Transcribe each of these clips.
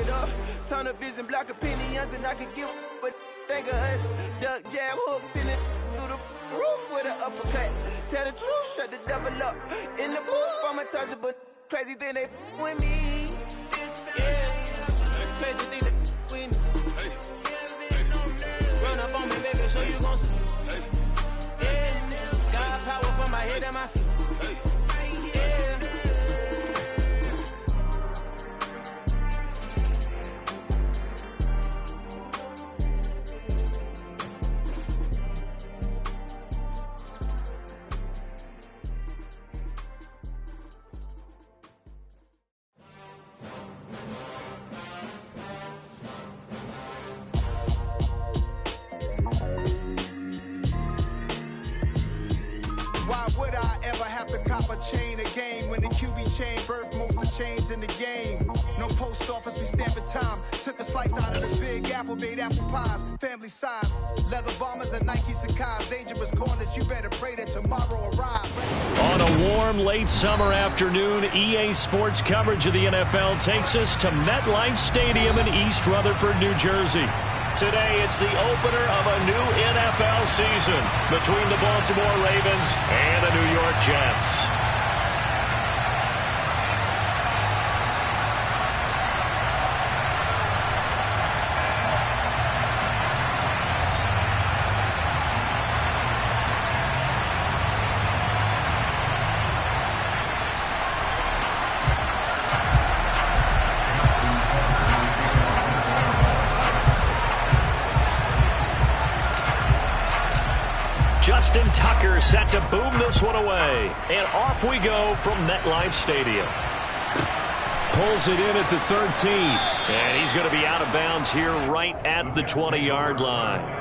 it up. Tunnel vision, block opinions, and I could give but think of us. Duck jab hooks in it through the roof with an uppercut. Tell the truth, shut the devil up. In the booth, I'm untouchable. Crazy thing they with me. Yeah, crazy thing they with me. Run up on me, baby, so you gon' see. Yeah, got power from my head and my feet. Chain a game when the QB chain birth most of chains in the game. No post office, we stamping time. Took a slice out of this big apple, made apple pies, family size. Leather bombers and Nike Sacai's. Dangerous corners, you better pray that tomorrow arrives. On a warm late summer afternoon, EA Sports coverage of the NFL takes us to MetLife Stadium in East Rutherford, New Jersey. Today, it's the opener of a new NFL season between the Baltimore Ravens and the New York Jets. Justin Tucker set to boom this one away. And off we go from MetLife Stadium. Pulls it in at the 13. And he's going to be out of bounds here right at the 20-yard line.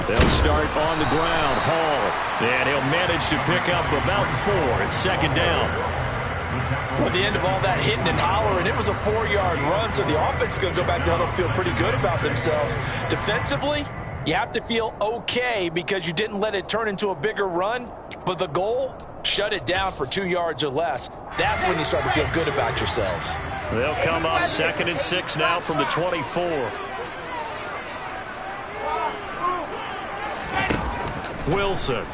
They'll start on the ground. Hall. And he'll manage to pick up about 4 at second down. Well, at the end of all that hitting and hollering, it was a 4-yard run, so the offense is going to go back down and feel pretty good about themselves. Defensively, you have to feel okay because you didn't let it turn into a bigger run, but the goal, shut it down for 2 yards or less. That's when you start to feel good about yourselves. They'll come up 2nd and 6 now from the 24. Wilson.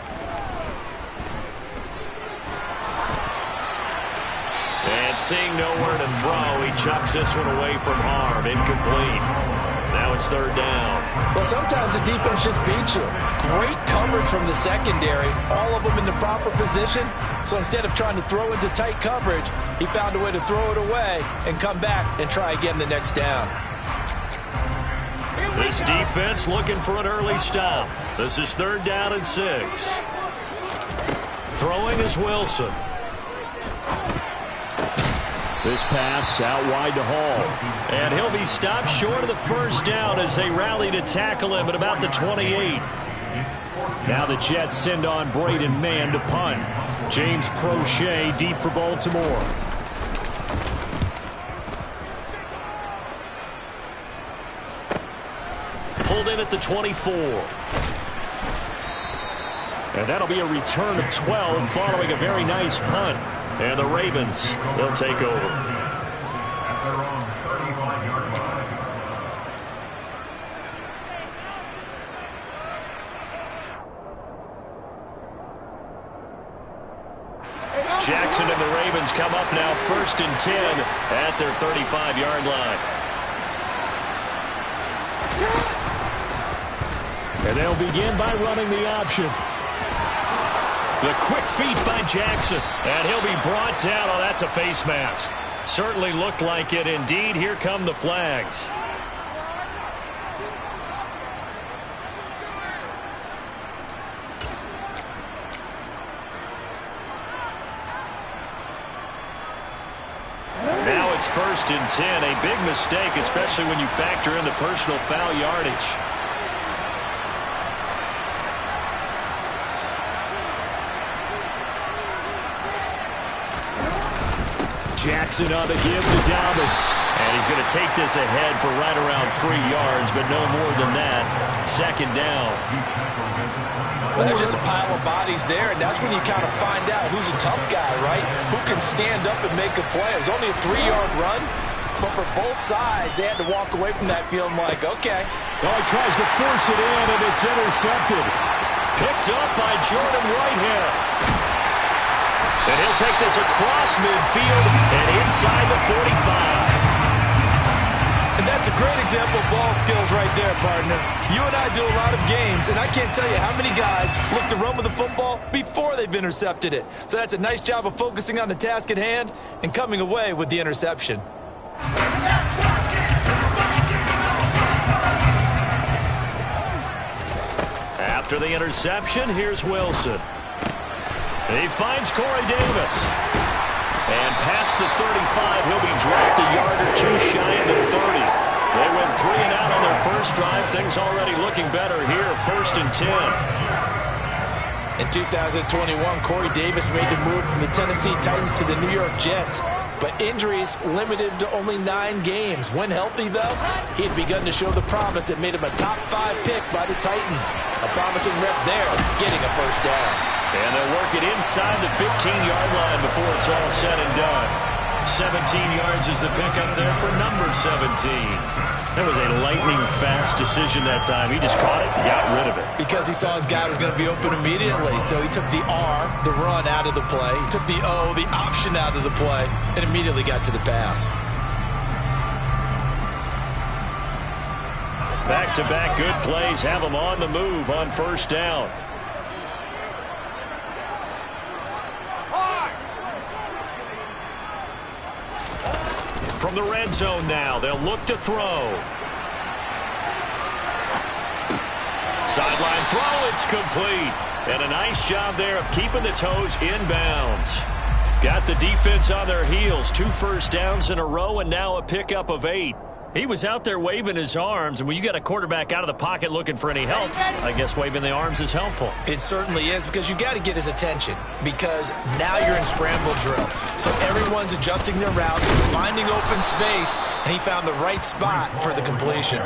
And seeing nowhere to throw, he chucks this one away from arm. Incomplete. Now it's 3rd down. Well, sometimes the defense just beats you. Great coverage from the secondary. All of them in the proper position. So instead of trying to throw into tight coverage, he found a way to throw it away and come back and try again the next down. This defense looking for an early stop. This is 3rd down and 6. Throwing is Wilson. This pass out wide to Hall. And he'll be stopped short of the 1st down as they rally to tackle him at about the 28. Now the Jets send on Braden Mann to punt. James Prochet deep for Baltimore. Pulled in at the 24. And that'll be a return of 12 following a very nice punt. And the Ravens, they'll take over. Jackson and the Ravens come up now 1st and 10 at their 35-yard line. And they'll begin by running the option. The quick feet by Jackson. And he'll be brought down. Oh, that's a face mask. Certainly looked like it. Indeed, here come the flags. Now it's 1st and 10. A big mistake, especially when you factor in the personal foul yardage. Jackson on the give to Dobbins. And he's going to take this ahead for right around 3 yards, but no more than that. 2nd down. Well, there's just a pile of bodies there, and that's when you kind of find out who's a tough guy, right? Who can stand up and make a play. It was only a 3-yard run, but for both sides, they had to walk away from that feeling like, okay. Well, he tries to force it in, and it's intercepted. Picked up by Jordan Whitehair. And he'll take this across midfield and inside the 45. And that's a great example of ball skills right there, partner. You and I do a lot of games, and I can't tell you how many guys look to run with the football before they've intercepted it. So that's a nice job of focusing on the task at hand and coming away with the interception. After the interception, here's Wilson. He finds Corey Davis. And past the 35, he'll be dropped a yard or two shy of the 30. They went 3 and out on their first drive. Things already looking better here, 1st and 10. In 2021, Corey Davis made the move from the Tennessee Titans to the New York Jets. But injuries limited to only 9 games. When healthy, though, he had begun to show the promise that made him a top 5 pick by the Titans. A promising rep there, getting a first down. And they'll work it inside the 15-yard line before it's all said and done. 17 yards is the pickup there for number 17. That was a lightning-fast decision that time. He just caught it and got rid of it. Because he saw his guy was going to be open immediately. So he took the R, the run, out of the play. He took the O, the option, out of the play, and immediately got to the pass. Back-to-back good plays have them on the move on 1st down. From the red zone now, they'll look to throw. Sideline throw, it's complete. And a nice job there of keeping the toes inbounds. Got the defense on their heels. 2 first downs in a row, and now a pickup of 8. He was out there waving his arms, and when you got a quarterback out of the pocket looking for any help, I guess waving the arms is helpful. It certainly is, because you got to get his attention, because now you're in scramble drill. So everyone's adjusting their routes, finding open space, and he found the right spot for the completion.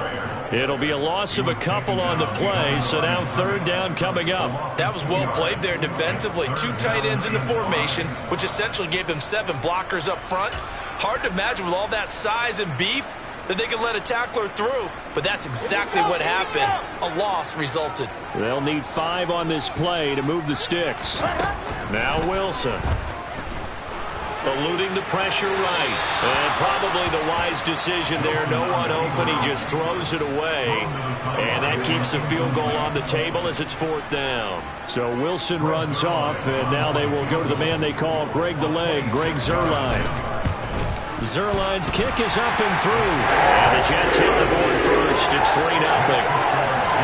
It'll be a loss of a couple on the play, so now 3rd down coming up. That was well played there defensively. 2 tight ends in the formation, which essentially gave them 7 blockers up front. Hard to imagine with all that size and beef that they could let a tackler through, but that's exactly what happened. A loss resulted. They'll need 5 on this play to move the sticks. Now Wilson. Eluding the pressure right. And probably the wise decision there. No one open. He just throws it away. And that keeps the field goal on the table as it's 4th down. So Wilson runs off, and now they will go to the man they call Greg the Leg, Greg Zuerlein. Zuerlein's kick is up and through. And the Jets hit the board first. It's 3-0.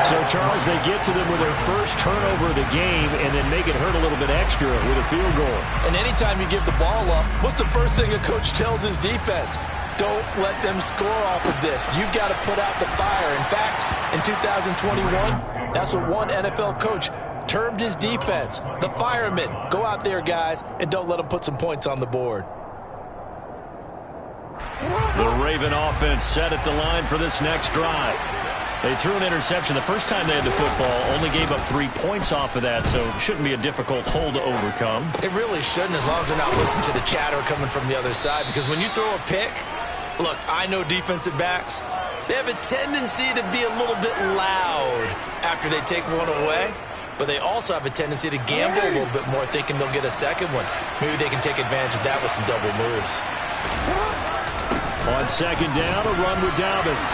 So, Charles, they get to them with their first turnover of the game and then make it hurt a little bit extra with a field goal. And anytime you give the ball up, what's the first thing a coach tells his defense? Don't let them score off of this. You've got to put out the fire. In fact, in 2021, that's what one NFL coach termed his defense. The firemen. Go out there, guys, and don't let them put some points on the board. The Raven offense set at the line for this next drive. They threw an interception the first time they had the football, only gave up 3 points off of that, so it shouldn't be a difficult hole to overcome. It really shouldn't, as long as they're not listening to the chatter coming from the other side, because when you throw a pick, look, I know defensive backs, they have a tendency to be a little bit loud after they take one away, but they also have a tendency to gamble a little bit more, thinking they'll get a second one. Maybe they can take advantage of that with some double moves. On 2nd down, a run with Dobbins.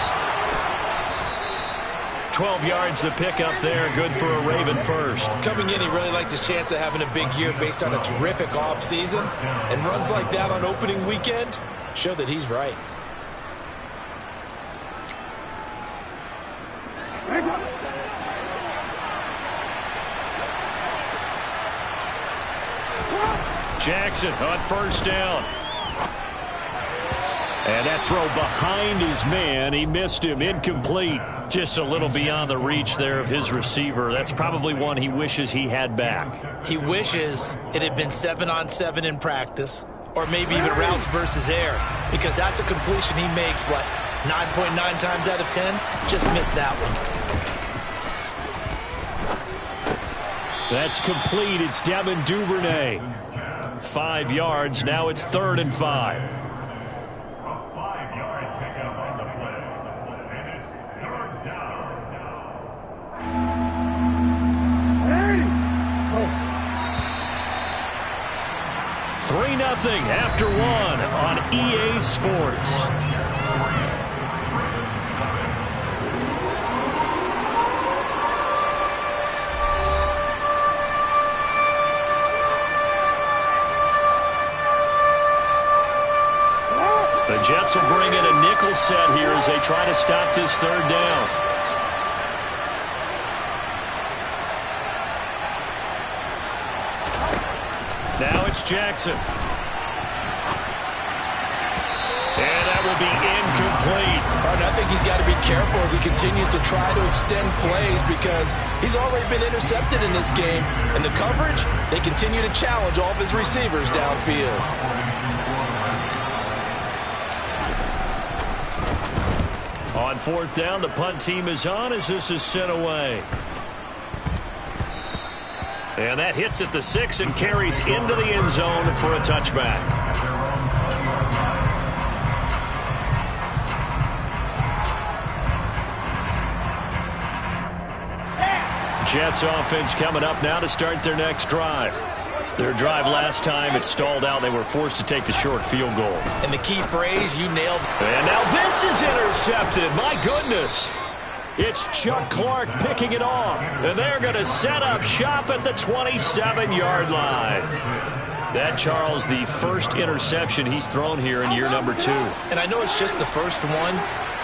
12 yards the pickup there, good for a Raven first. Coming in, he really liked his chance of having a big year based on a terrific offseason. And runs like that on opening weekend show that he's right. Jackson on 1st down. And that throw behind his man, he missed him, incomplete. Just a little beyond the reach there of his receiver. That's probably one he wishes he had back. He wishes it had been 7-on-7 in practice, or maybe even routes versus air, because that's a completion he makes, 9.9 times out of 10? Just missed that one. That's complete. It's Devin Duvernay. 5 yards. Now it's 3rd and 5. Nothing after 1 on EA Sports. The Jets will bring in a nickel set here as they try to stop this 3rd down. Now it's Jackson. And that will be incomplete. I think he's got to be careful as he continues to try to extend plays because he's already been intercepted in this game. And the coverage, they continue to challenge all of his receivers downfield. On 4th down, the punt team is on as this is sent away. And that hits at the 6 and carries into the end zone for a touchback. Jets offense coming up now to start their next drive. Their drive last time, it stalled out. They were forced to take the short field goal. And the key phrase, you nailed. And now this is intercepted. My goodness. It's Chuck Clark picking it off. And they're going to set up shop at the 27-yard line. That, Charles, the first interception he's thrown here in year number 2. And I know it's just the first one,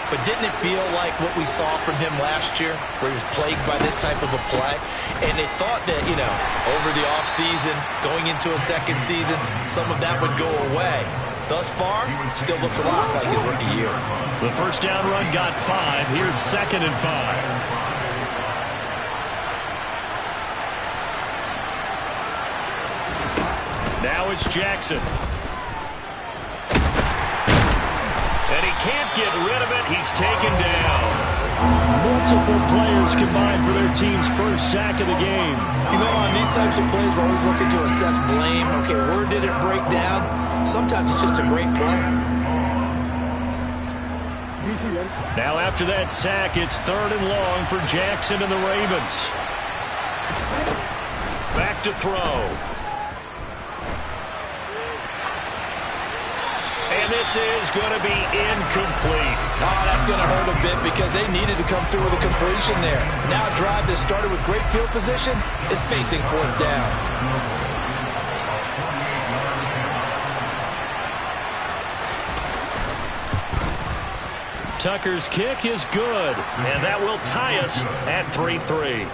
but didn't it feel like what we saw from him last year, where he was plagued by this type of a play? And they thought that, over the offseason, going into a second season, some of that would go away. Thus far, still looks a lot like his rookie year. The first down run got 5. Here's 2nd and 5. Now it's Jackson. And he can't get rid of it. He's taken down. Multiple players combined for their team's first sack of the game. On these types of plays, we're always looking to assess blame. Okay, where did it break down? Sometimes it's just a great play. Now after that sack, it's 3rd and long for Jackson and the Ravens. Back to throw. And this is going to be incomplete. Oh, that's going to hurt a bit because they needed to come through with a completion there. Now a drive that started with great field position is facing 4th down. Tucker's kick is good, and that will tie us at 3-3.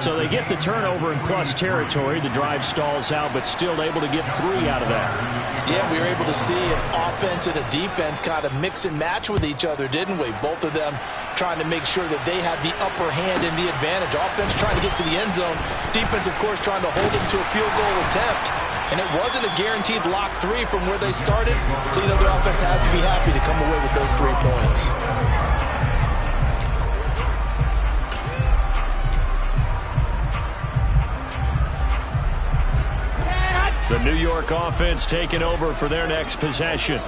So they get the turnover in plus territory. The drive stalls out, but still able to get 3 out of that. Yeah, we were able to see an offense and a defense kind of mix and match with each other, didn't we? Both of them trying to make sure that they have the upper hand and the advantage. Offense trying to get to the end zone. Defense, of course, trying to hold them to a field goal attempt. And it wasn't a guaranteed lock 3 from where they started. So, the offense has to be happy to come away with those 3 points. The New York offense taking over for their next possession.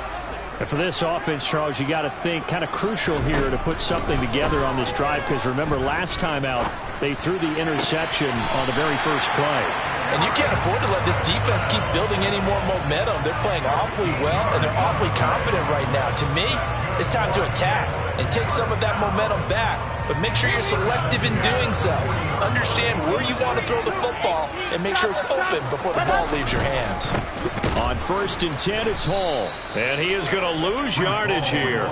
And for this offense, Charles, you got to think kind of crucial here to put something together on this drive because remember last time out they threw the interception on the very first play. And you can't afford to let this defense keep building any more momentum. They're playing awfully well, and they're awfully confident right now. To me, it's time to attack and take some of that momentum back. But make sure you're selective in doing so. Understand where you want to throw the football and make sure it's open before the ball leaves your hands. On 1st and 10, it's Hall. And he is going to lose yardage here.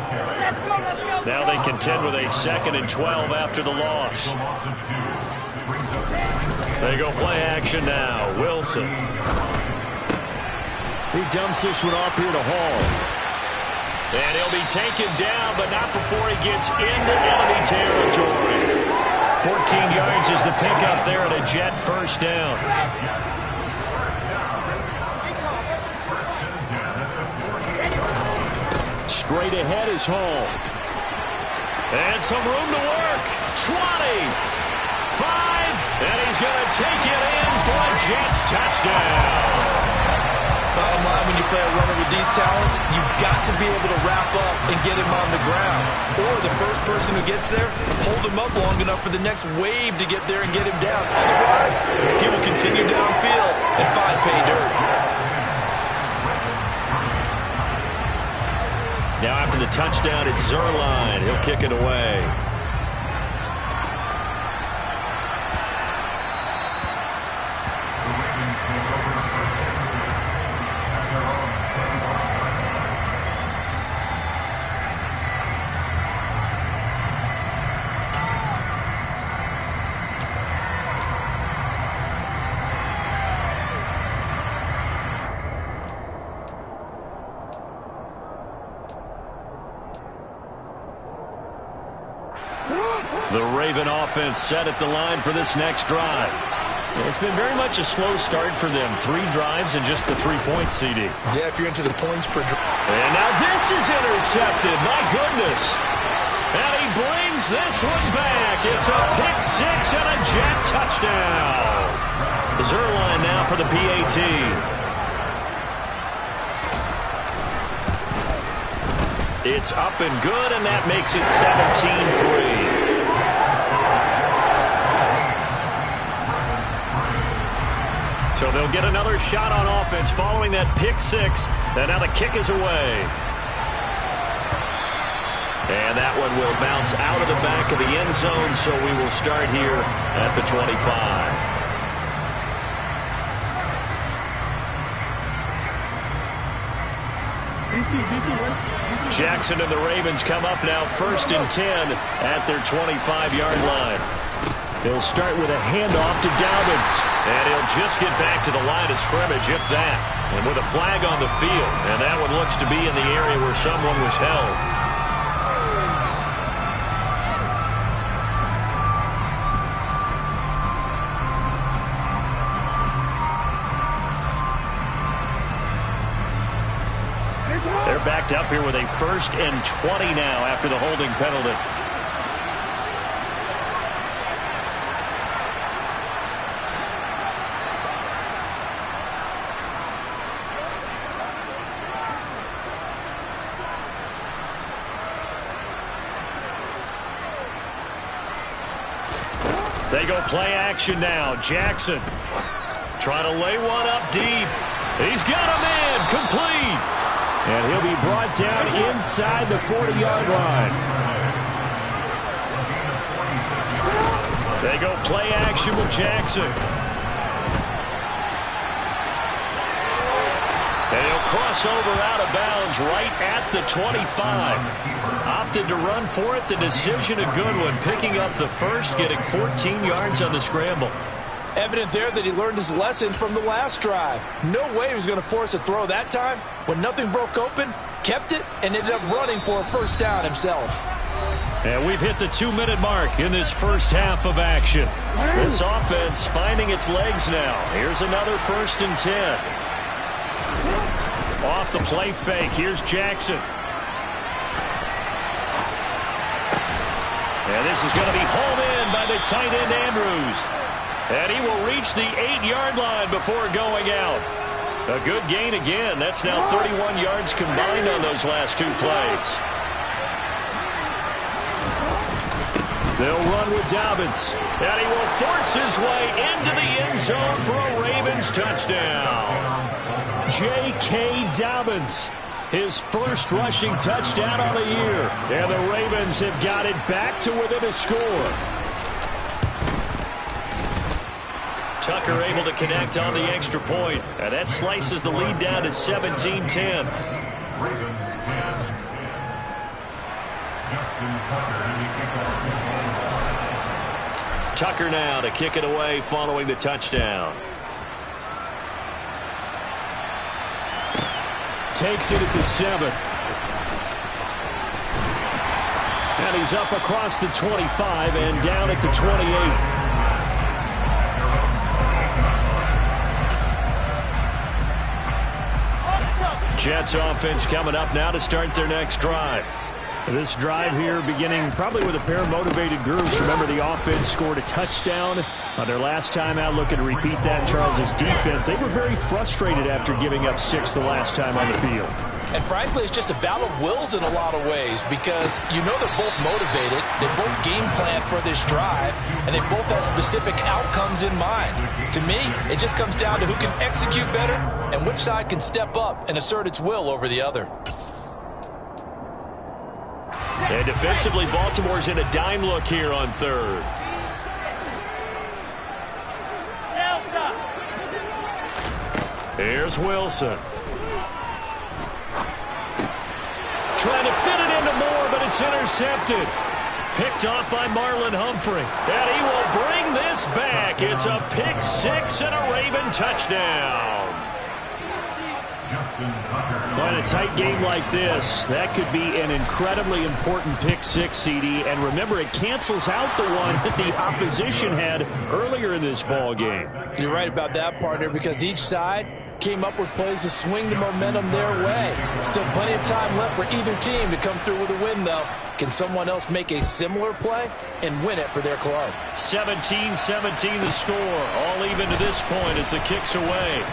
Now they contend with a 2nd and 12 after the loss. They go play action now. Wilson. He dumps this one off here to Hall. And he'll be taken down, but not before he gets into enemy territory. 14 yards is the pickup there and a Jet first down. Straight ahead is Hall. And some room to work. 20. 5. And he's going to take it in for a Jets touchdown. Bottom line, when you play a runner with these talents, you've got to be able to wrap up and get him on the ground. Or the first person who gets there, hold him up long enough for the next wave to get there and get him down. Otherwise, he will continue downfield and find pay dirt. Now after the touchdown, it's Zuerlein. He'll kick it away. The Raven offense set at the line for this next drive. It's been very much a slow start for them. 3 drives and just the 3 points, CD. Yeah, if you're into the points per drive. And now this is intercepted. My goodness. And he brings this one back. It's a pick 6 and a Jet touchdown. Zuerlein now for the PAT. It's up and good, and that makes it 17-3. So they'll get another shot on offense following that pick 6, and now the kick is away. And that one will bounce out of the back of the end zone, so we will start here at the 25. Jackson and the Ravens come up now 1st and 10 at their 25-yard line. He'll start with a handoff to Dobbins. And he'll just get back to the line of scrimmage, if that. And with a flag on the field. And that one looks to be in the area where someone was held. They're backed up here with a 1st and 20 now after the holding penalty. They go play action now. Jackson trying to lay one up deep. He's got him in. Complete. And he'll be brought down inside the 40-yard line. They go play action with Jackson. And he'll cross over out of bounds right at the 25. Opted to run for it. The decision a good one. Picking up the first, getting 14 yards on the scramble. Evident there that he learned his lesson from the last drive. No way he was going to force a throw that time. When nothing broke open, kept it, and ended up running for a first down himself. And we've hit the 2-minute mark in this first half of action. This offense finding its legs now. Here's another 1st and 10. Off the play fake. Here's Jackson. And this is going to be hauled in by the tight end Andrews. And he will reach the 8-yard line before going out. A good gain again. That's now 31 yards combined on those last 2 plays. They'll run with Dobbins. And he will force his way into the end zone for a Ravens touchdown. J.K. Dobbins. His first rushing touchdown on the year. And the Ravens have got it back to within a score. Tucker able to connect on the extra point. And that slices the lead down to 17-10. Tucker now to kick it away following the touchdown. Takes it at the 7. And he's up across the 25 and down at the 28. Jets offense coming up now to start their next drive. This drive here beginning probably with a pair of motivated groups. Remember, the offense scored a touchdown on their last time out, looking to repeat that in Charles' defense. They were very frustrated after giving up 6 the last time on the field. And frankly, it's just a battle of wills in a lot of ways because you know they're both motivated, they both game plan for this drive, and they both have specific outcomes in mind. To me, it just comes down to who can execute better and which side can step up and assert its will over the other. And defensively, Baltimore's in a dime look here on third. Here's Wilson. Trying to fit it into Moore, but it's intercepted. Picked off by Marlon Humphrey. And he will bring this back. It's a pick 6 and a Raven touchdown. In a tight game like this, that could be an incredibly important pick 6, CD. And remember, it cancels out the one that the opposition had earlier in this ball game. You're right about that, partner, because each side came up with plays to swing the momentum their way. Still plenty of time left for either team to come through with a win, though. Can someone else make a similar play and win it for their club? 17-17 the score. All even to this point as the kick's away.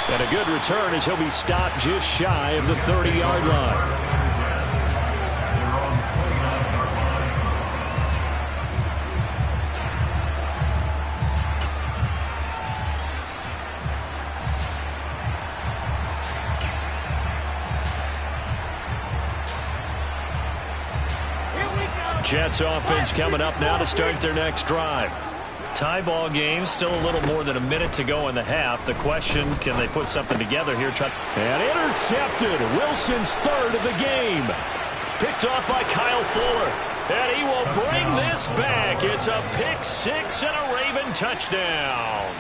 And a good return as he'll be stopped just shy of the 30-yard line. Jets offense coming up now to start their next drive. Tie ball game, still a little more than a minute to go in the half. The question, can they put something together here? And intercepted. Wilson's third of the game. Picked off by Kyle Fuller. And he will bring this back. It's a pick 6 and a Raven touchdown.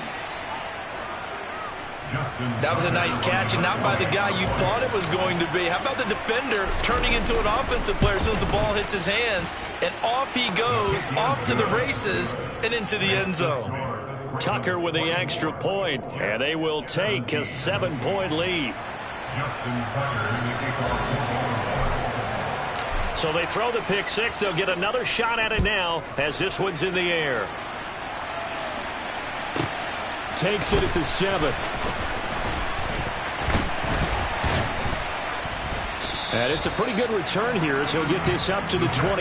That was a nice catch, and not by the guy you thought it was going to be. How about the defender turning into an offensive player as soon as the ball hits his hands, and off he goes, off to the races, and into the end zone. Tucker with the extra point, and they will take a 7-point lead. So they throw the pick 6. They'll get another shot at it now as this one's in the air. Takes it at the 7. And it's a pretty good return here as he'll get this up to the 29.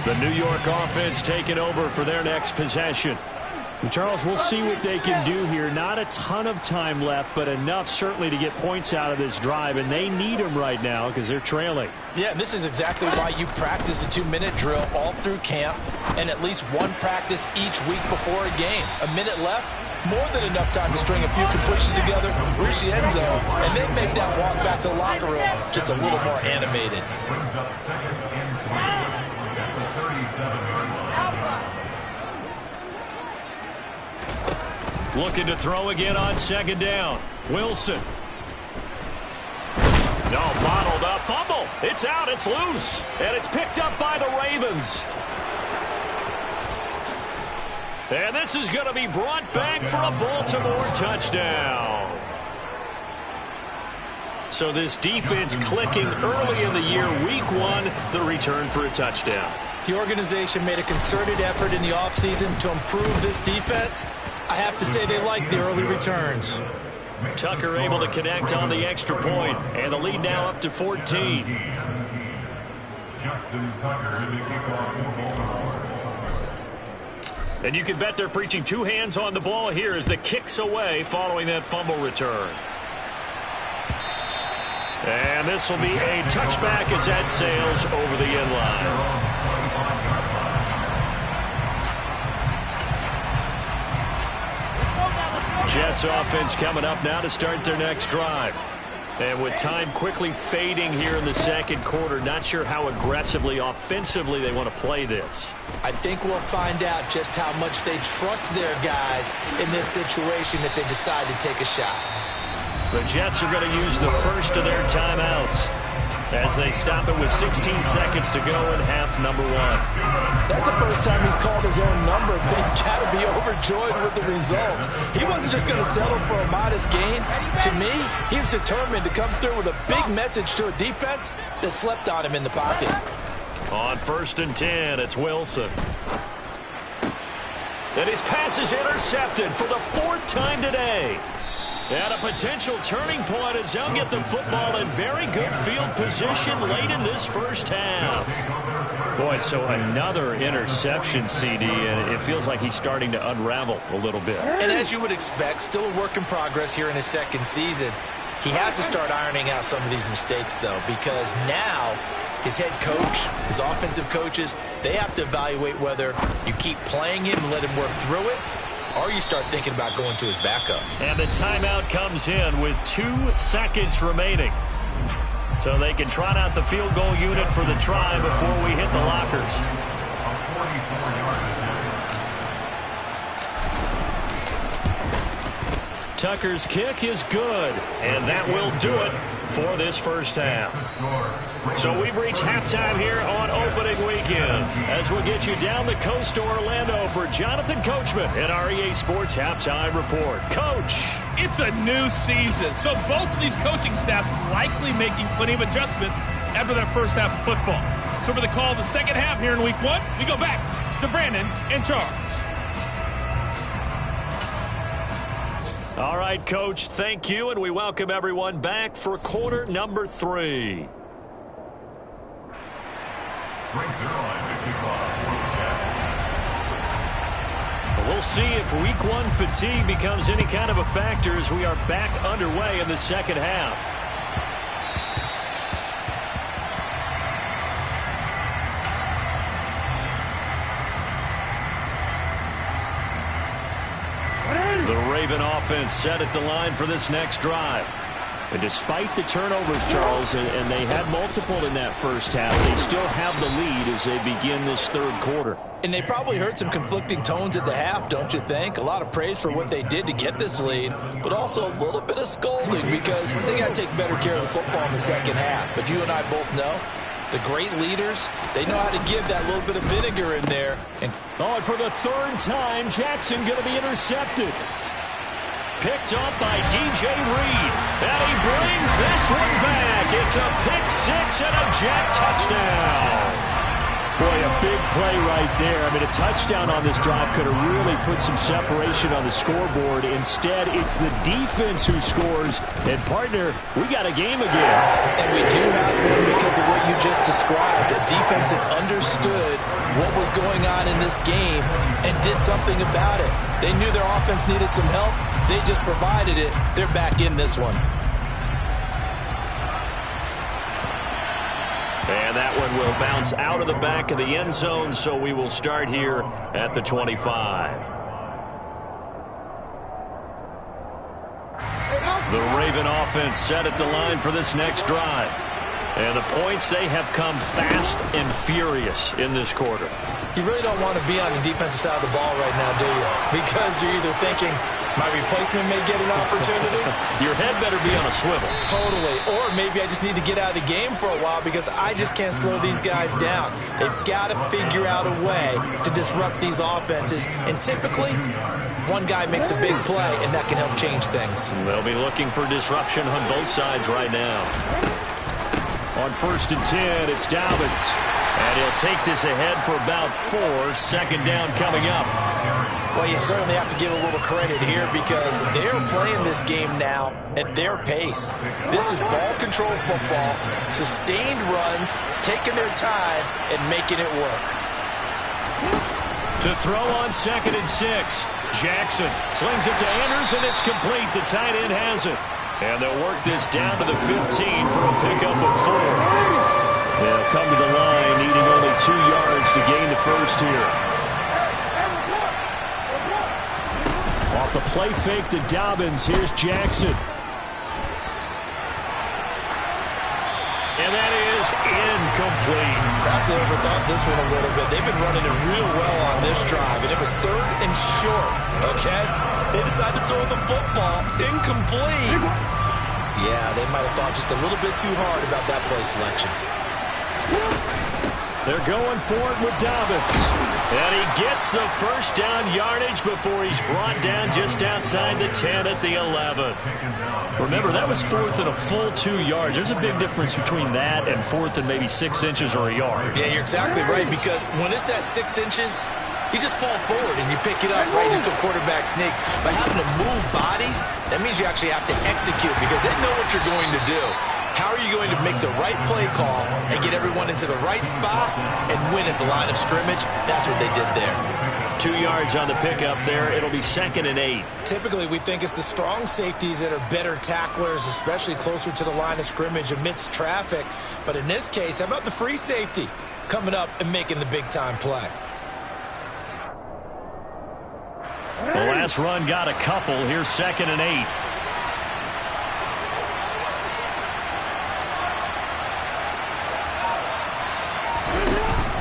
The New York offense taking over for their next possession. Charles, we'll see what they can do here. Not a ton of time left, but enough certainly to get points out of this drive, and they need them right now because they're trailing. Yeah, this is exactly why you practice a 2-minute drill all through camp and at least one practice each week before a game. A minute left, more than enough time to string a few completions together, reach the end zone, and then make that walk back to the locker room just a little more animated. Looking to throw again on second down. Wilson. No, bottled up. Fumble. It's out. It's loose. And it's picked up by the Ravens. And this is going to be brought back for a Baltimore touchdown. So this defense clicking early in the year. Week 1, the return for a touchdown. The organization made a concerted effort in the offseason to improve this defense. I have to say they like the early returns. Tucker able to connect on the extra point, and the lead now up to 14. And you can bet they're preaching 2 hands on the ball here as the kick's away following that fumble return. And this will be a touchback as that sails over the end line. Jets offense coming up now to start their next drive. And with time quickly fading here in the second quarter, not sure how aggressively, offensively they want to play this. I think we'll find out just how much they trust their guys in this situation if they decide to take a shot. The Jets are going to use the first of their timeouts as they stop it with 16 seconds to go in half number one. That's the first time he's called his own number, but he's got to be overjoyed with the result. He wasn't just going to settle for a modest gain. To me, he was determined to come through with a big message to a defense that slept on him in the pocket. On 1st and 10, it's Wilson. And his pass is intercepted for the 4th time today. And a potential turning point as they'll get the football in very good field position late in this first half. Boy, so another interception, CD, and it feels like he's starting to unravel a little bit. And as you would expect, still a work in progress here in his second season. He has to start ironing out some of these mistakes, though, because now his head coach, his offensive coaches, they have to evaluate whether you keep playing him and let him work through it, or you start thinking about going to his backup. And the timeout comes in with 2 seconds remaining. So they can trot out the field goal unit for the try before we hit the lockers. Tucker's kick is good, and that will do it for this first half. So we've reached halftime here on opening weekend as we'll get you down the coast to Orlando for Jonathan Coachman and our EA Sports Halftime Report. Coach. It's a new season, so both of these coaching staffs likely making plenty of adjustments after that first half of football. So for the call of the second half here in week 1, we go back to Brandon and Charles. All right, Coach, thank you, and we welcome everyone back for quarter number 3. We'll see if week 1 fatigue becomes any kind of a factor as we are back underway in the second half. The Raven offense set at the line for this next drive. And despite the turnovers, Charles, and they had multiple in that first half, they still have the lead as they begin this third quarter. And they probably heard some conflicting tones at the half, don't you think? A lot of praise for what they did to get this lead, but also a little bit of scolding because they got to take better care of the football in the second half. But you and I both know the great leaders, they know how to give that little bit of vinegar in there. And for the 3rd time, Jackson going to be intercepted. Picked up by DJ Reed. And he brings this one back. It's a pick 6 and a Jet touchdown. Boy, a big play right there. I mean, a touchdown on this drive could have really put some separation on the scoreboard. Instead, it's the defense who scores. And, partner, we got a game again. And we do have one because of what you just described. A defense that understood what was going on in this game and did something about it. They knew their offense needed some help. They just provided it. They're back in this one. And that one will bounce out of the back of the end zone, so we will start here at the 25. The Raven offense set at the line for this next drive. And the points, they have come fast and furious in this quarter. You really don't want to be on the defensive side of the ball right now, do you? Because you're either thinking, my replacement may get an opportunity. Your head better be on a swivel. Totally. Or maybe I just need to get out of the game for a while because I just can't slow these guys down. They've got to figure out a way to disrupt these offenses. And typically, one guy makes a big play, and that can help change things. They'll be looking for disruption on both sides right now. On 1st and 10, it's Dobbins. And he'll take this ahead for about 4. 2nd down coming up. Well, you certainly have to give a little credit here because they're playing this game now at their pace. This is ball control football, sustained runs, taking their time, and making it work. To throw on 2nd and 6. Jackson slings it to Anders, and it's complete. The tight end has it. And they'll work this down to the 15 for a pickup of 4. They'll come to the line, needing only 2 yards to gain the first here. Off the play fake to Dobbins, here's Jackson. is incomplete. Perhaps they overthought this one a little bit. They've been running it real well on this drive, and it was 3rd and short, okay? They decided to throw the football incomplete. Yeah, they might have thought just a little bit too hard about that play selection. They're going for it with Dobbins. And he gets the first down yardage before he's brought down just outside the 10 at the 11. Remember, that was 4th and a full 2 yards. There's a big difference between that and 4th and maybe 6 inches or a yard. Yeah, you're exactly right, because when it's at 6 inches, you just fall forward and you pick it up, right? You just go quarterback sneak. By having to move bodies, that means you actually have to execute because they know what you're going to do. How are you going to make the right play call and get everyone into the right spot and win at the line of scrimmage? That's what they did there. 2 yards on the pickup there. It'll be 2nd and 8. Typically, we think it's the strong safeties that are better tacklers, especially closer to the line of scrimmage amidst traffic. But in this case, how about the free safety coming up and making the big-time play? The last run got a couple. Here's 2nd and 8.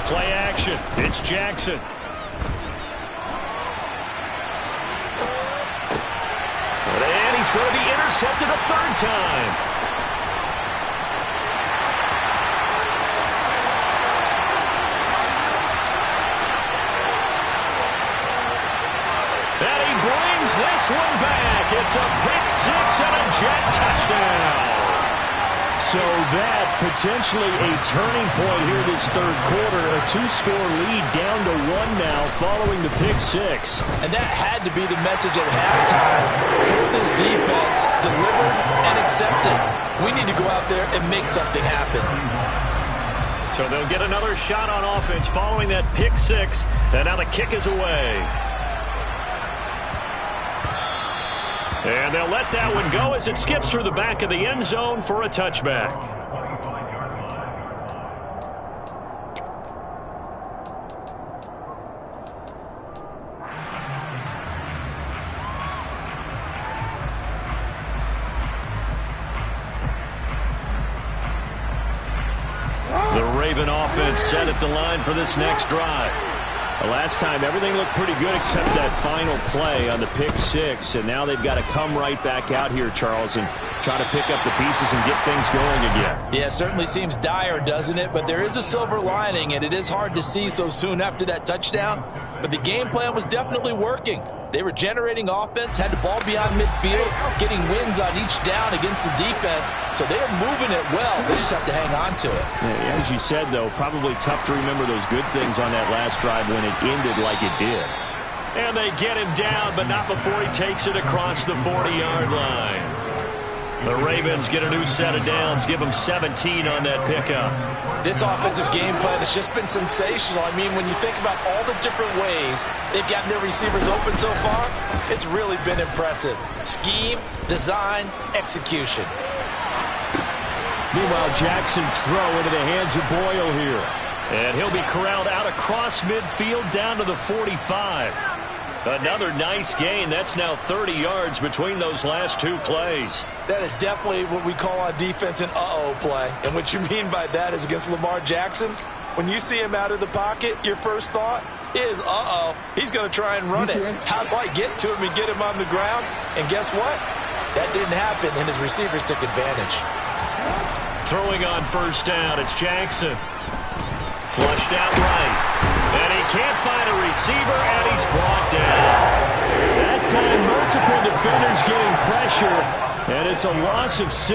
Play action. It's Jackson. And he's going to be intercepted a 3rd time. And he brings this one back. It's a pick 6 and a Jet touchdown. So that potentially a turning point here this 3rd quarter. A 2-score lead down to 1 now following the pick 6. And that had to be the message at halftime for this defense. Deliver and accept it. We need to go out there and make something happen. So they'll get another shot on offense following that pick 6. And now the kick is away. And they'll let that one go as it skips through the back of the end zone for a touchback. The Raven offense set at the line for this next drive. The last time, everything looked pretty good except that final play on the pick 6. And now they've got to come right back out here, Charles, and try to pick up the pieces and get things going again. Yeah, it certainly seems dire, doesn't it? But there is a silver lining, and it is hard to see so soon after that touchdown. But the game plan was definitely working. They were generating offense, had the ball beyond midfield, getting wins on each down against the defense. So they are moving it well. They just have to hang on to it. Yeah, as you said, though, probably tough to remember those good things on that last drive when it ended like it did. And they get him down, but not before he takes it across the 40-yard line. The Ravens get a new set of downs, give them 17 on that pickup. This offensive game plan has just been sensational. I mean, when you think about all the different ways they've gotten their receivers open so far, it's really been impressive. Scheme, design, execution. Meanwhile, Jackson's throw into the hands of Boyle here. And he'll be corralled out across midfield down to the 45. Another nice gain. That's now 30 yards between those last 2 plays. That is definitely what we call on defense an uh-oh play. And what you mean by that is against Lamar Jackson, when you see him out of the pocket, your first thought is, uh-oh, he's going to try and run it. How do I get to him and get him on the ground? And guess what? That didn't happen, and his receivers took advantage. Throwing on first down, it's Jackson. Flushed out right. And he can't find a receiver, and he's brought down. That time, multiple defenders getting pressure, and it's a loss of 6.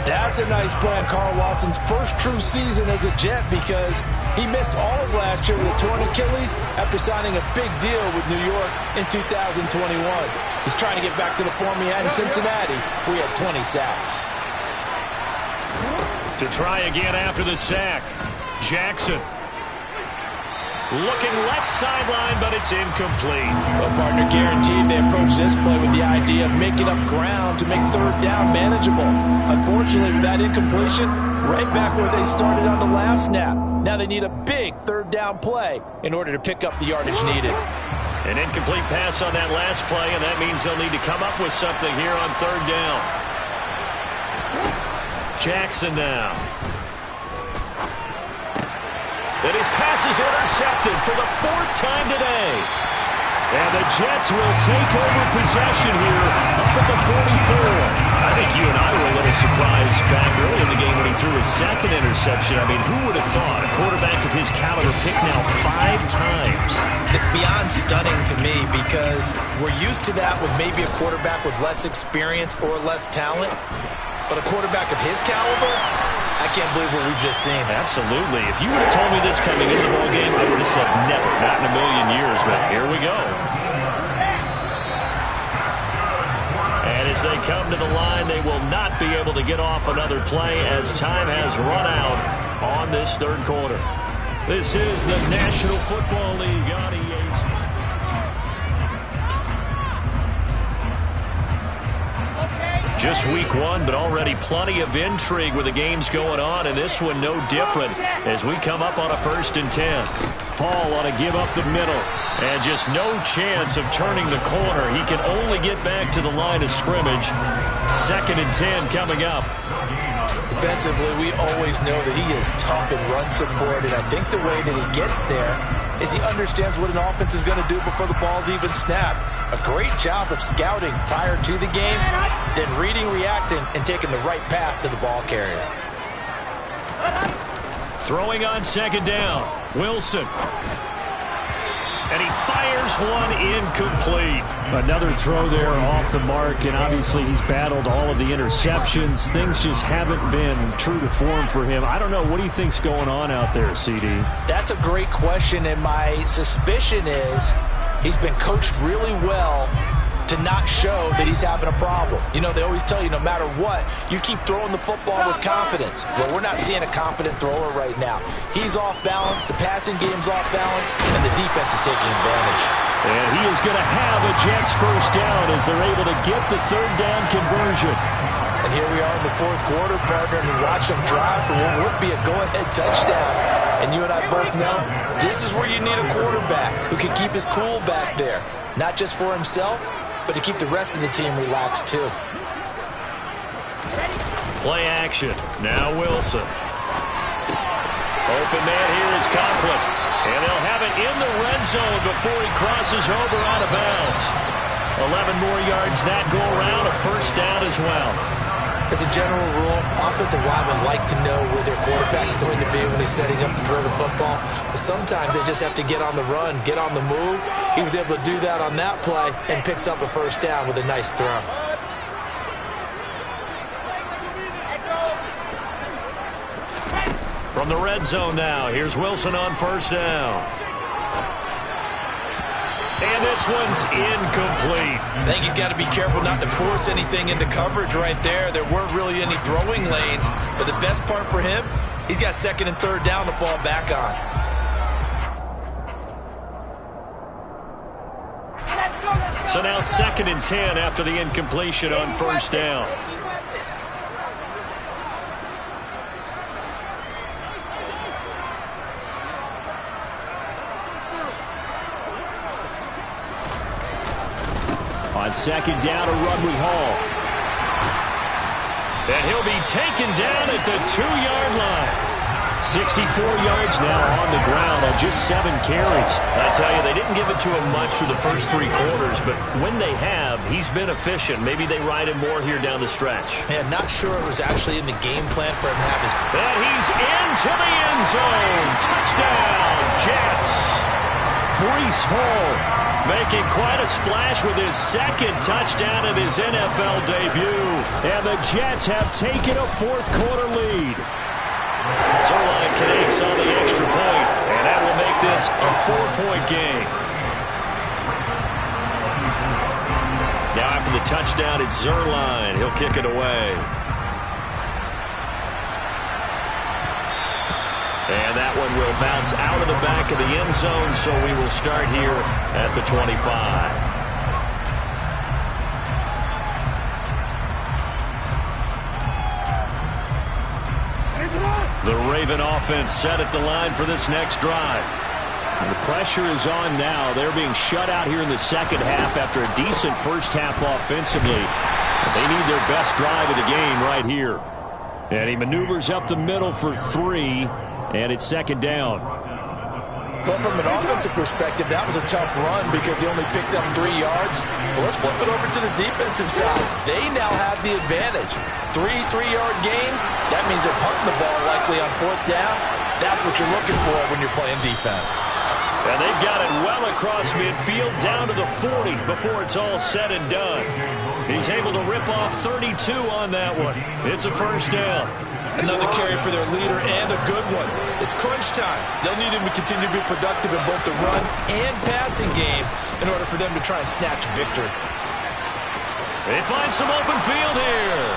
That's a nice play on Carl Lawson's first true season as a Jet, because he missed all of last year with a torn Achilles after signing a big deal with New York in 2021. He's trying to get back to the form he had in Cincinnati, where he had 20 sacks. To try again after the sack, Jackson. Looking left sideline, but it's incomplete. Well, partner, guaranteed they approach this play with the idea of making up ground to make third down manageable. Unfortunately, with that incompletion, right back where they started on the last snap. Now they need a big third down play in order to pick up the yardage needed. An incomplete pass on that last play, and that means they'll need to come up with something here on third down. Jackson now. And his pass is intercepted for the 4th time today. And the Jets will take over possession here up at the 44. I think you and I were a little surprised back early in the game when he threw his 2nd interception. I mean, who would have thought a quarterback of his caliber picked now 5 times? It's beyond stunning to me because we're used to that with maybe a quarterback with less experience or less talent. But a quarterback of his caliber, I can't believe what we've just seen. Absolutely. If you would have told me this coming into the ballgame, I would have said never, not in a million years. But here we go. And as they come to the line, they will not be able to get off another play as time has run out on this 3rd quarter. This is the National Football League on EA Sports. Just week 1, but already plenty of intrigue with the games going on, and this one no different as we come up on a 1st and 10. Paul ought to give up the middle, and just no chance of turning the corner. He can only get back to the line of scrimmage. 2nd and 10 coming up. Defensively, we always know that he is tough in run support, and I think the way that he gets there is he understands what an offense is going to do before the ball's even snapped. A great job of scouting prior to the game, then reading, reacting, and taking the right path to the ball carrier. Throwing on 2nd down, Wilson. And he fires one incomplete. Another throw there off the mark, and obviously he's battled all of the interceptions. Things just haven't been true to form for him. I don't know. What do you think's going on out there, CD? That's a great question, and my suspicion is he's been coached really well to not show that he's having a problem. You know, they always tell you no matter what, you keep throwing the football with confidence. Well, we're not seeing a confident thrower right now. He's off balance, the passing game's off balance, and the defense is taking advantage. And he is going to have a Jets 1st down as they're able to get the 3rd down conversion. And here we are in the 4th quarter, partner, and watch them drive for what would be a go-ahead touchdown. And you and I both know this is where you need a quarterback who can keep his cool back there, not just for himself, but to keep the rest of the team relaxed, too. Play action. Now Wilson. Open man here is Conklin. And they'll have it in the red zone before he crosses over out of bounds. 11 more yards that go around, a 1st down as well. As a general rule, offensive linemen like to know where their quarterback's going to be when he's setting up to throw the football. But sometimes they just have to get on the run, get on the move. He was able to do that on that play and picks up a 1st down with a nice throw. From the red zone now, here's Wilson on 1st down. And this one's incomplete. I think he's got to be careful not to force anything into coverage right there. There weren't really any throwing lanes. But the best part for him, he's got 2nd and 3rd down to fall back on. So now 2nd and 10 after the incompletion on 1st down. On 2nd down, a run with Hall. And he'll be taken down at the 2-yard line. 64 yards now on the ground on just 7 carries. I tell you, they didn't give it to him much through the first 3 quarters, but when they have, he's been efficient. Maybe they ride him more here down the stretch. Man, not sure it was actually in the game plan for him to have his... And he's into the end zone. Touchdown, Jets. Breece Hall making quite a splash with his 2nd touchdown in his NFL debut. And the Jets have taken a 4th quarter lead. Zerline connects on the extra point, and that will make this a 4-point game. Now after the touchdown, it's Zerline. He'll kick it away. And that one will bounce out of the back of the end zone, so we will start here at the 25. The Raven offense set at the line for this next drive. And the pressure is on now. They're being shut out here in the 2nd half after a decent first half offensively. They need their best drive of the game right here. And he maneuvers up the middle for 3. And it's second down. Well, from an offensive perspective, that was a tough run because they only picked up 3 yards. Well, let's flip it over to the defensive side. They now have the advantage. 3 3-yard gains, that means they're punting the ball likely on 4th down. That's what you're looking for when you're playing defense. And they've got it well across midfield down to the 40 before it's all said and done. He's able to rip off 32 on that one. It's a first down. Another carry for their leader and a good one. It's crunch time. They'll need him to continue to be productive in both the run and passing game in order for them to try and snatch victory. They find some open field here.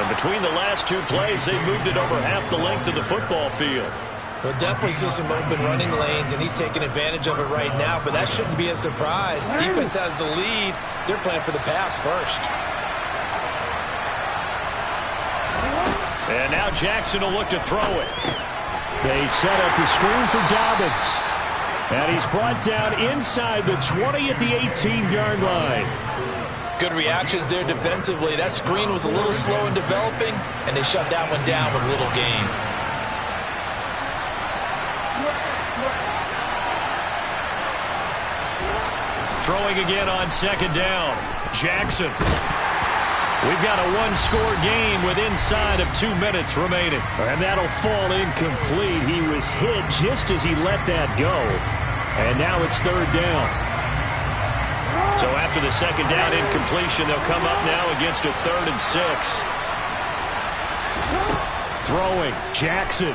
And between the last 2 plays, they moved it over half the length of the football field. We'll definitely see some open running lanes, and he's taking advantage of it right now, but that shouldn't be a surprise. Defense has the lead. They're playing for the pass first. And now Jackson will look to throw it. They set up the screen for Dobbins. And he's brought down inside the 20 at the 18-yard line. Good reactions there defensively. That screen was a little slow in developing, and they shut that one down with little gain. Throwing again on second down. Jackson. We've got a 1-score game with inside of 2 minutes remaining. And that'll fall incomplete. He was hit just as he let that go. And now it's 3rd down. So after the second down incompletion, they'll come up now against a 3rd and 6. Throwing. Jackson.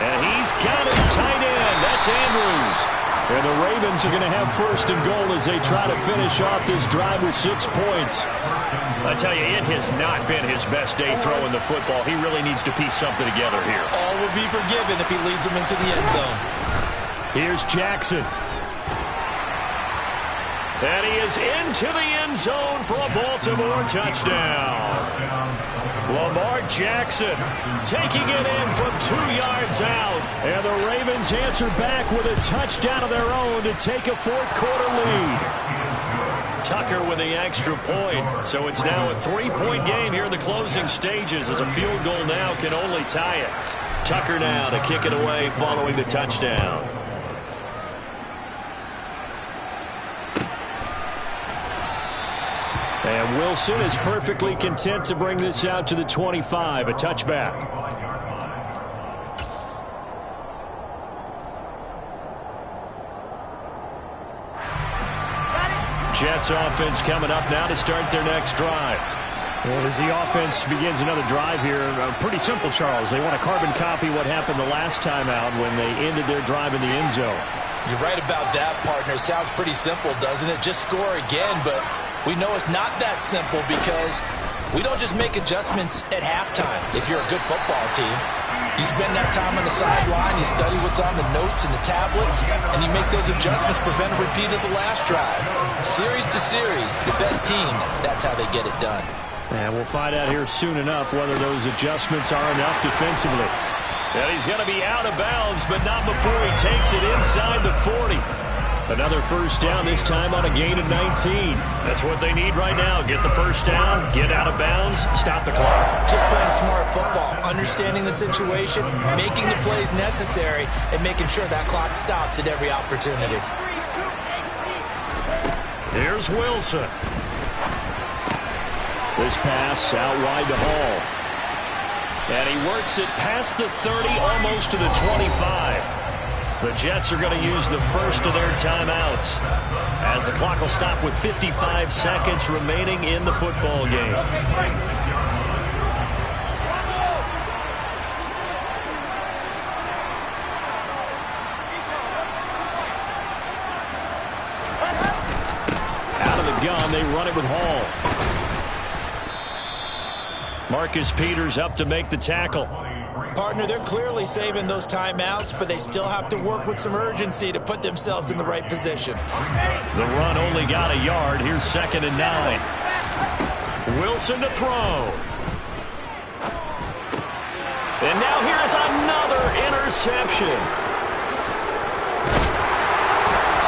And he's got his tight end. That's Andrews. And the Ravens are going to have 1st and goal as they try to finish off this drive with 6 points. I tell you, it has not been his best day throwing the football. He really needs to piece something together here. All will be forgiven if he leads them into the end zone. Here's Jackson. And he is into the end zone for a Baltimore touchdown. Lamar Jackson taking it in from 2 yards out. And the Ravens answer back with a touchdown of their own to take a 4th-quarter lead. Tucker with the extra point. So it's now a 3-point game here in the closing stages as a field goal now can only tie it. Tucker now to kick it away following the touchdown. And Wilson is perfectly content to bring this out to the 25, a touchback. Jets offense coming up now to start their next drive. Well, as the offense begins another drive here, pretty simple, Charles. They want to carbon copy what happened the last time out when they ended their drive in the end zone. You're right about that, partner. Sounds pretty simple, doesn't it? Just score again, but we know it's not that simple because we don't just make adjustments at halftime. If you're a good football team, you spend that time on the sideline, you study what's on the notes and the tablets, and you make those adjustments, prevent a repeat of the last drive. Series to series, the best teams, that's how they get it done. And we'll find out here soon enough whether those adjustments are enough defensively. And he's going to be out of bounds, but not before he takes it inside the 40. Another first down, this time on a gain of 19. That's what they need right now. Get the first down, get out of bounds, stop the clock. Just playing smart football, understanding the situation, making the plays necessary, and making sure that clock stops at every opportunity. Here's Wilson. This pass out wide to Hall. And he works it past the 30, almost to the 25. The Jets are going to use the first of their timeouts as the clock will stop with 55 seconds remaining in the football game. Out of the gun, they run it with Hall. Marcus Peters up to make the tackle. Partner, they're clearly saving those timeouts, but they still have to work with some urgency to put themselves in the right position. The run only got a yard. Here's 2nd and 9. Wilson to throw. And now here's another interception.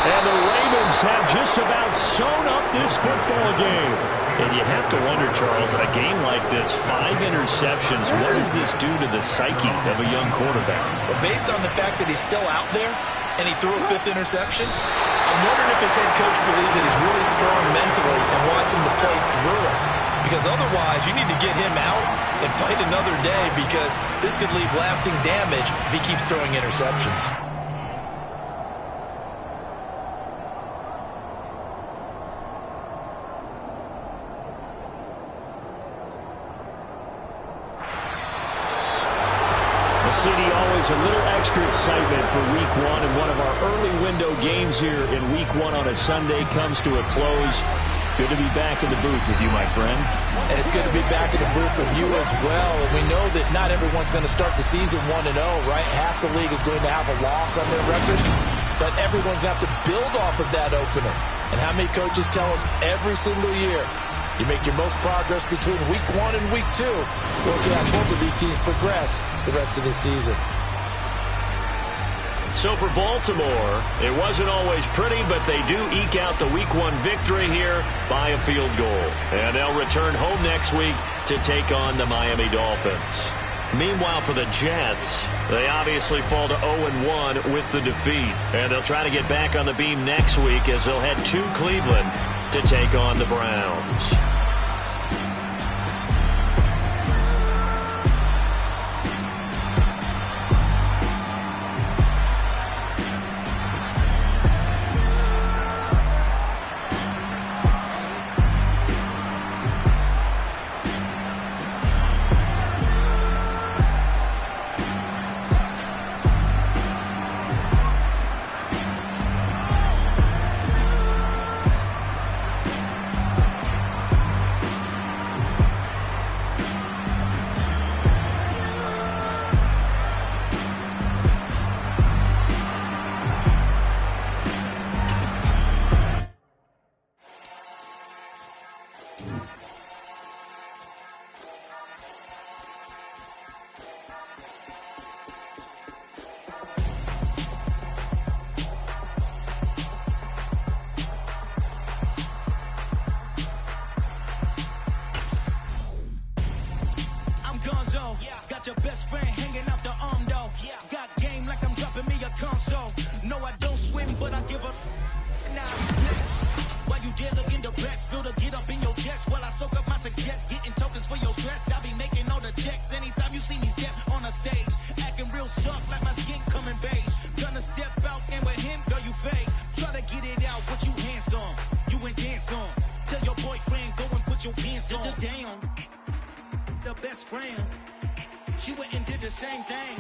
And the Ravens have just about sewn up this football game. And you have to wonder, Charles, a game like this, 5 interceptions, what does this do to the psyche of a young quarterback? But based on the fact that he's still out there and he threw a 5th interception, I'm wondering if his head coach believes that he's really strong mentally and wants him to play through it. Because otherwise, you need to get him out and fight another day, because this could leave lasting damage if he keeps throwing interceptions. City, always a little extra excitement for Week 1, and one of our early window games here in Week 1 on a Sunday comes to a close. Good to be back in the booth with you, my friend. And it's good to be back in the booth with you as well. And we know that not everyone's going to start the season 1-0, right? Half the league is going to have a loss on their record, but everyone's going to have to build off of that opener. And how many coaches tell us every single year, you make your most progress between Week 1 and Week 2. We'll see how both of these teams progress the rest of this season. So for Baltimore, it wasn't always pretty, but they do eke out the Week 1 victory here by a field goal. And they'll return home next week to take on the Miami Dolphins. Meanwhile, for the Jets, they obviously fall to 0-1 with the defeat. And they'll try to get back on the beam next week as they'll head to Cleveland to take on the Browns. Your best friend hanging out the arm though. Got game like I'm dropping me a console. No, I don't swim, but I give a now next. While you there looking the best, feel the get up in your chest while I soak up my success, getting tokens for your stress. I'll be making all the checks anytime you see me step on a stage, acting real soft like my skin coming beige. Gonna step out and with him, girl, you fake. Try to get it out, but you handsome, you ain't dance on. Tell your boyfriend go and put your pants on. Down, the best friend. She went and did the same thing.